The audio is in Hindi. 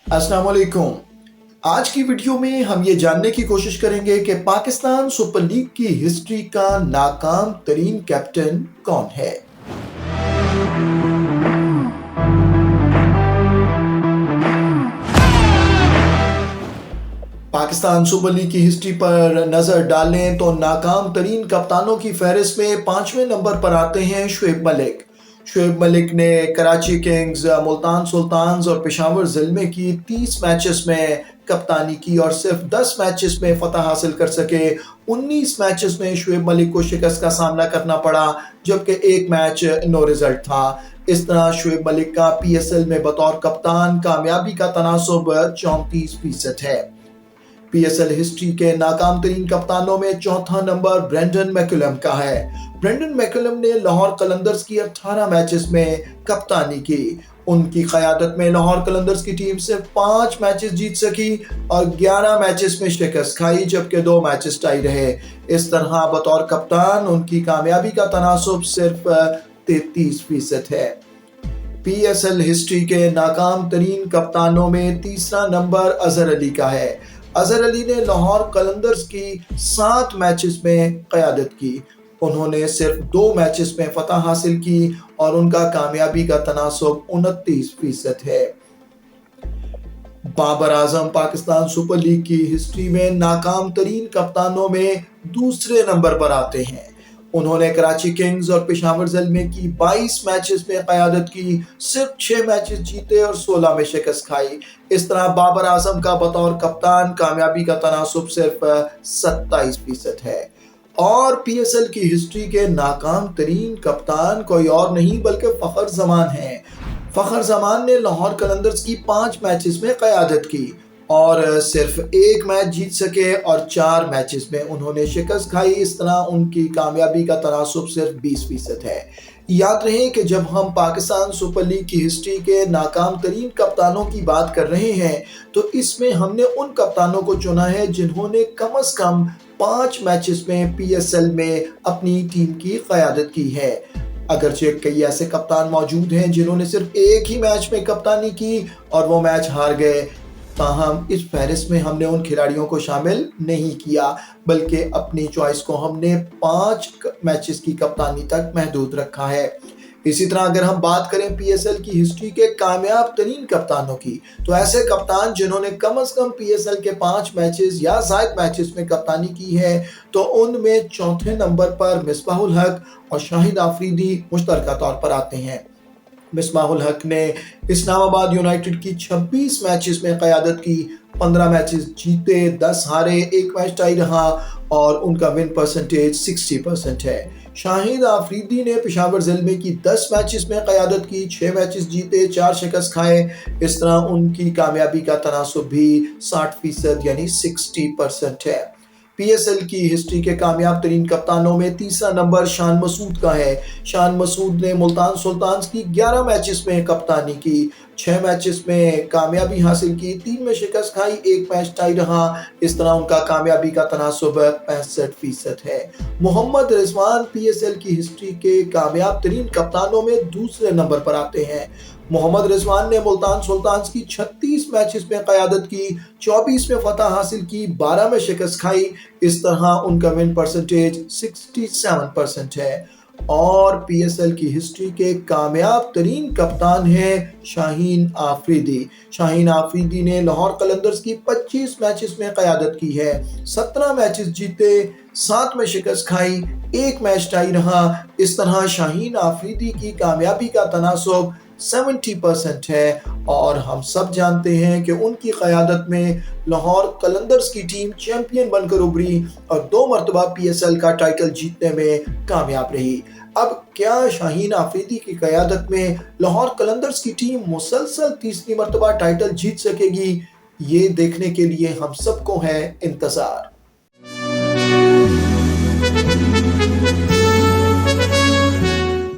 अस्सलाम वालेकुम। आज की वीडियो में हम ये जानने की कोशिश करेंगे कि पाकिस्तान सुपर लीग की हिस्ट्री का नाकाम तरीन कैप्टन कौन है। पाकिस्तान सुपर लीग की हिस्ट्री पर नजर डालें तो नाकाम तरीन कप्तानों की फहरिस्त में 5वें नंबर पर आते हैं शुएब मलिक। शुएब मलिक ने कराची किंग्स, मुल्तान सुल्तान्स और पेशावर ज़िल्मे की 30 मैचेस में कप्तानी की और सिर्फ 10 मैचेस में फतह हासिल कर सके। 19 मैचेस में शुएब मलिक को शिकस्त का सामना करना पड़ा, जबकि एक मैच नो रिजल्ट था। इस तरह शुएब मलिक का पीएसएल में बतौर कप्तान कामयाबी का तनासुब 34% है। पीएसएल हिस्ट्री के नाकाम तरीन कप्तानों में चौथा नंबर ब्रेंडन मैकुलम का है। ब्रेंडन मैकुलम ने लाहौर कलंदर्स की 18 मैचेस में कप्तानी की। उनकी क़यादत में लाहौर कलंदर्स की टीम सिर्फ 5 मैचेस जीत सकी और 11 मैचेस में शिकस्त खाई, जबकि 2 मैचेस टाई रहे। इस तरह बतौर कप्तान उनकी कामयाबी का तनासुब सिर्फ 33% है। पीएसएल हिस्ट्री के नाकाम तरीन कप्तानों में तीसरा नंबर अजहर अली का है। अजहर अली ने लाहौर कलंदर्स की 7 मैचेस में क़यादत की। उन्होंने सिर्फ 2 मैचेस में फतह हासिल की और उनका कामयाबी का तनासुब 29% है। बाबर आजम पाकिस्तान सुपर लीग की हिस्ट्री में नाकाम तरीन कप्तानों में दूसरे नंबर पर आते हैं। उन्होंने कराची किंग्स और पेशावर ज़िल्मे की 22 मैचेस में क़यादत की, सिर्फ 6 मैचेस जीते और 16 में शिकस्त खाई। इस तरह बाबर आजम का बतौर कप्तान कामयाबी का तनासुब सिर्फ 27% है। और पीएसएल की हिस्ट्री के नाकाम तरीन कप्तान कोई और नहीं बल्कि फ़खर जमान है। फ़खर जमान ने लाहौर कलंदर्स की 5 मैचेस में क़यादत की और सिर्फ 1 मैच जीत सके और 4 मैचेस में उन्होंने शिकस्त खाई। इस तरह उनकी कामयाबी का तनासुब सिर्फ 20% है। याद रहे कि जब हम पाकिस्तान सुपर लीग की हिस्ट्री के नाकाम तरीन कप्तानों की बात कर रहे हैं तो इसमें हमने उन कप्तानों को चुना है जिन्होंने कम अज कम 5 मैचेस में पीएसएल में अपनी टीम की क़यादत की है। अगरचे कई ऐसे कप्तान मौजूद हैं जिन्होंने सिर्फ एक ही मैच में कप्तानी की और वो मैच हार गए, ताहम इस फहरिस्त में हमने उन खिलाड़ियों को शामिल नहीं किया, बल्कि अपनी चॉइस को हमने 5 मैचेस की कप्तानी तक महदूद रखा है। इसी तरह अगर हम बात करें पीएसएल की हिस्ट्री के कामयाब तरीन कप्तानों की, तो ऐसे कप्तान जिन्होंने कम अज कम पीएसएल के 5 मैचेस या ज़ायद मैचेस में कप्तानी की है, तो उनमें चौथे नंबर पर मिसबाहुल हक और शाहिद आफरीदी मुश्तरका तौर पर आते हैं। मिसबाहुल हक ने इस्लामाबाद यूनाइटेड की 26 मैचेस में क़यादत की, 15 मैचेस जीते, 10 हारे, 1 मैच टाई रहा और उनका विन परसेंटेज 60% है। शाहिद आफरीदी ने पेशावर ज़िल्मे की 10 मैचेस में क़यादत की, 6 मैचेस जीते, 4 शिकस्त खाए। इस तरह उनकी कामयाबी का तनासुब भी 60% यानी 60% है। पीएसएल की हिस्ट्री के कामयाब तरीन कप्तानों में तीसरा नंबर शान मसूद का है। शान मसूद ने मुल्तान सुल्तान्स की 11 मैचेस में कप्तानी की, 6 मैचेस में कामयाबी हासिल की, 3 में शिकस्त खाई, 1 मैच टाई रहा। इस तरह उनका कामयाबी का तनासुब 65% है। मोहम्मद रिजवान पीएसएल की हिस्ट्री के कामयाब तरीन कप्तानों में दूसरे नंबर पर आते हैं। मोहम्मद रिजवान ने मुल्तान सुल्तान्स की 36 मैचेस में क़यादत की, 24 में फतह हासिल की, 12 में शिकस्त खाई। इस तरह उनका विन परसेंटेज 67% है। और पीएसएल की हिस्ट्री के कामयाब तरीन कप्तान हैं शाहीन आफरीदी। शाहीन आफरीदी ने लाहौर कलंदर्स की 25 मैचेस में क़यादत की है, 17 मैचेस जीते, 7 में शिकस्त खाई, 1 मैच टाई रहा। इस तरह शाहीन आफरीदी की कामयाबी का तनासुब 70% है और हम सब जानते हैं कि उनकी क़यादत में लाहौर कलंदर्स की टीम चैंपियन बनकर उभरी और 2 मरतबा पीएसएल का टाइटल जीतने में कामयाब रही। अब क्या शाहीन आफरीदी की क़यादत में लाहौर कलंदर्स की टीम मुसलसल तीसरी मरतबा टाइटल जीत सकेगी? ये देखने के लिए हम सबको है इंतज़ार।